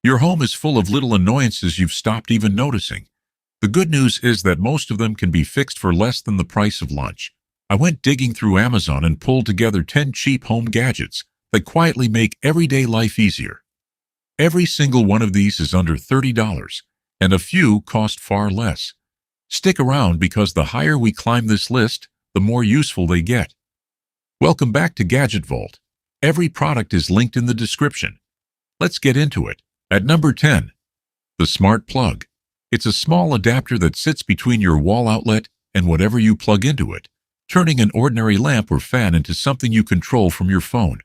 Your home is full of little annoyances you've stopped even noticing. The good news is that most of them can be fixed for less than the price of lunch. I went digging through Amazon and pulled together 10 cheap home gadgets that quietly make everyday life easier. Every single one of these is under $30, and a few cost far less. Stick around because the higher we climb this list, the more useful they get. Welcome back to Gadget Vault. Every product is linked in the description. Let's get into it. At number 10, the Smart Plug. It's a small adapter that sits between your wall outlet and whatever you plug into it, turning an ordinary lamp or fan into something you control from your phone.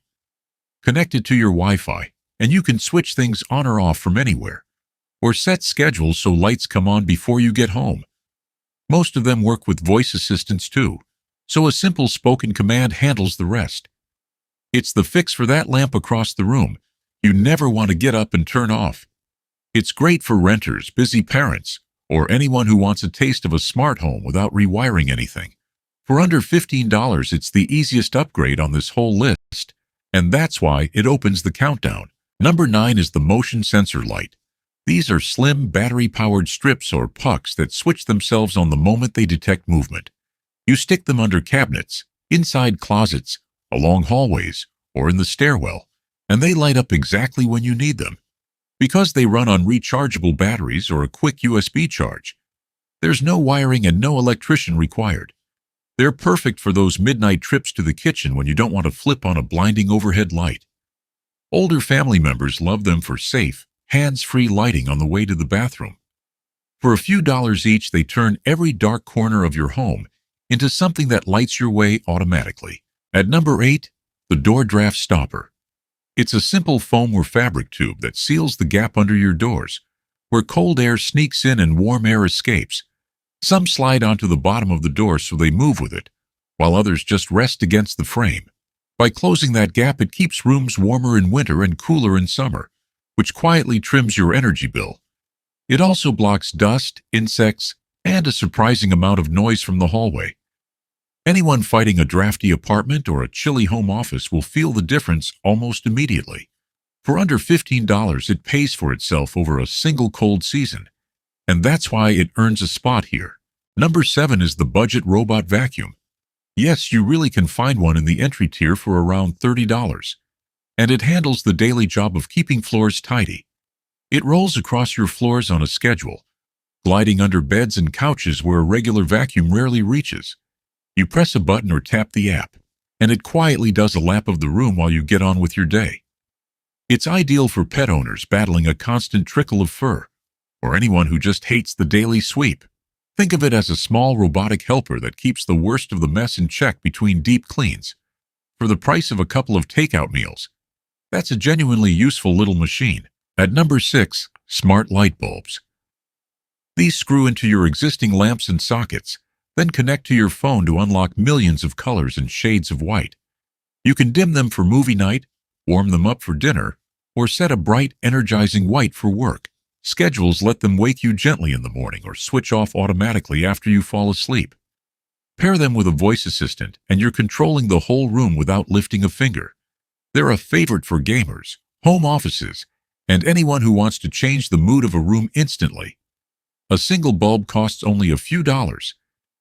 Connect it to your Wi-Fi, and you can switch things on or off from anywhere, or set schedules so lights come on before you get home. Most of them work with voice assistants too, so a simple spoken command handles the rest. It's the fix for that lamp across the room you never want to get up and turn off. It's great for renters, busy parents, or anyone who wants a taste of a smart home without rewiring anything. For under $15, it's the easiest upgrade on this whole list, and that's why it opens the countdown. Number 9 is the Motion Sensor Light. These are slim, battery-powered strips or pucks that switch themselves on the moment they detect movement. You stick them under cabinets, inside closets, along hallways, or in the stairwell, and they light up exactly when you need them. Because they run on rechargeable batteries or a quick USB charge, there's no wiring and no electrician required. They're perfect for those midnight trips to the kitchen when you don't want to flip on a blinding overhead light. Older family members love them for safe, hands-free lighting on the way to the bathroom. For a few dollars each, they turn every dark corner of your home into something that lights your way automatically. At number 8, the Door Draft Stopper. It's a simple foam or fabric tube that seals the gap under your doors, where cold air sneaks in and warm air escapes. Some slide onto the bottom of the door so they move with it, while others just rest against the frame. By closing that gap, it keeps rooms warmer in winter and cooler in summer, which quietly trims your energy bill. It also blocks dust, insects, and a surprising amount of noise from the hallway. Anyone fighting a drafty apartment or a chilly home office will feel the difference almost immediately. For under $15, it pays for itself over a single cold season, and that's why it earns a spot here. Number 7 is the Budget Robot Vacuum. Yes, you really can find one in the entry tier for around $30, and it handles the daily job of keeping floors tidy. It rolls across your floors on a schedule, gliding under beds and couches where a regular vacuum rarely reaches. You press a button or tap the app, and it quietly does a lap of the room while you get on with your day. It's ideal for pet owners battling a constant trickle of fur, or anyone who just hates the daily sweep. Think of it as a small robotic helper that keeps the worst of the mess in check between deep cleans. For the price of a couple of takeout meals, that's a genuinely useful little machine. At number 6, Smart Light Bulbs. These screw into your existing lamps and sockets, then connect to your phone to unlock millions of colors and shades of white. You can dim them for movie night, warm them up for dinner, or set a bright, energizing white for work. Schedules let them wake you gently in the morning or switch off automatically after you fall asleep. Pair them with a voice assistant, and you're controlling the whole room without lifting a finger. They're a favorite for gamers, home offices, and anyone who wants to change the mood of a room instantly. A single bulb costs only a few dollars,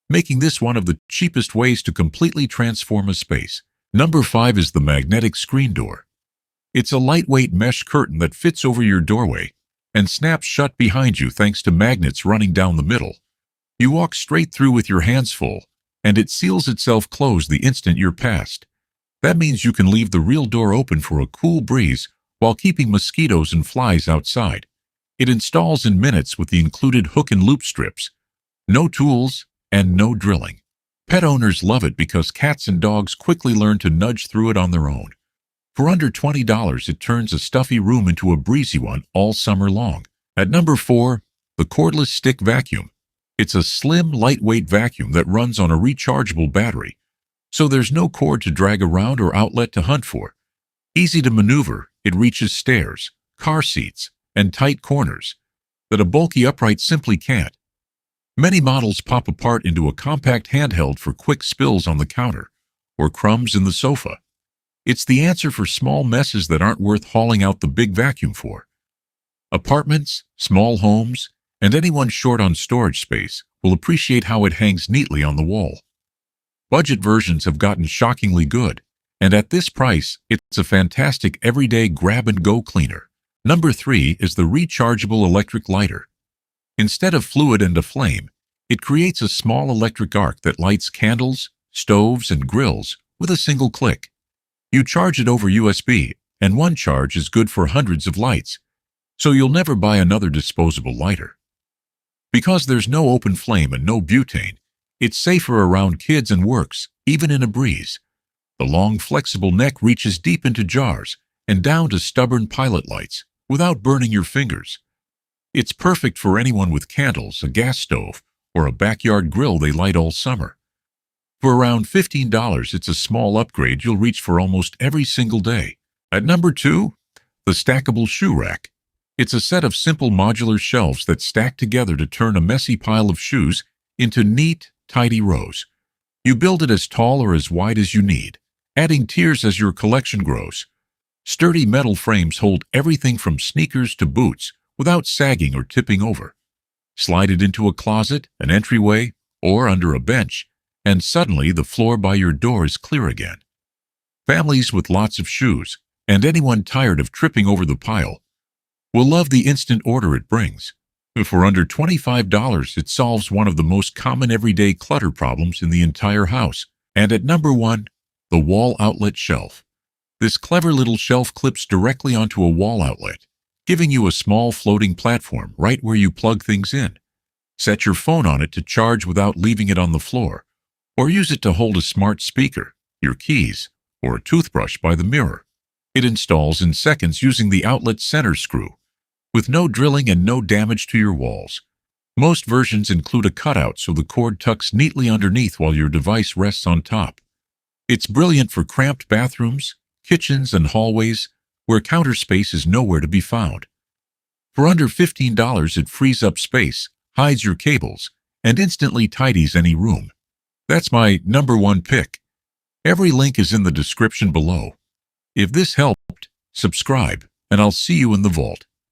making this one of the cheapest ways to completely transform a space. Number 5 is the Magnetic Screen Door. It's a lightweight mesh curtain that fits over your doorway and snaps shut behind you thanks to magnets running down the middle. You walk straight through with your hands full, and it seals itself closed the instant you're past. That means you can leave the real door open for a cool breeze while keeping mosquitoes and flies outside. It installs in minutes with the included hook and loop strips. No tools and no drilling. Pet owners love it because cats and dogs quickly learn to nudge through it on their own. For under $20, it turns a stuffy room into a breezy one all summer long. At number 4, the Cordless Stick Vacuum. It's a slim, lightweight vacuum that runs on a rechargeable battery, so there's no cord to drag around or outlet to hunt for. Easy to maneuver, it reaches stairs, car seats, and tight corners that a bulky upright simply can't. Many models pop apart into a compact handheld for quick spills on the counter or crumbs in the sofa. It's the answer for small messes that aren't worth hauling out the big vacuum for. Apartments, small homes, and anyone short on storage space will appreciate how it hangs neatly on the wall. Budget versions have gotten shockingly good, and at this price, it's a fantastic everyday grab-and-go cleaner. Number 3 is the rechargeable electric lighter. Instead of fluid and a flame, it creates a small electric arc that lights candles, stoves, and grills with a single click. You charge it over USB, and one charge is good for hundreds of lights, so you'll never buy another disposable lighter. Because there's no open flame and no butane, it's safer around kids and works, even in a breeze. The long, flexible neck reaches deep into jars and down to stubborn pilot lights without burning your fingers. It's perfect for anyone with candles, a gas stove, or a backyard grill they light all summer. For around $15, it's a small upgrade you'll reach for almost every single day. At number 2, the stackable shoe rack. It's a set of simple modular shelves that stack together to turn a messy pile of shoes into neat, tidy rows. You build it as tall or as wide as you need, adding tiers as your collection grows. Sturdy metal frames hold everything from sneakers to boots without sagging or tipping over. Slide it into a closet, an entryway, or under a bench, and suddenly the floor by your door is clear again. Families with lots of shoes, and anyone tired of tripping over the pile, will love the instant order it brings. For under $25, it solves one of the most common everyday clutter problems in the entire house. And at number 1, the wall outlet shelf. This clever little shelf clips directly onto a wall outlet, giving you a small floating platform right where you plug things in. Set your phone on it to charge without leaving it on the floor, or use it to hold a smart speaker, your keys, or a toothbrush by the mirror. It installs in seconds using the outlet center screw, with no drilling and no damage to your walls. Most versions include a cutout so the cord tucks neatly underneath while your device rests on top. It's brilliant for cramped bathrooms, kitchens, and hallways where counter space is nowhere to be found. For under $15, it frees up space, hides your cables, and instantly tidies any room. That's my number 1 pick. Every link is in the description below. If this helped, subscribe, and I'll see you in the vault.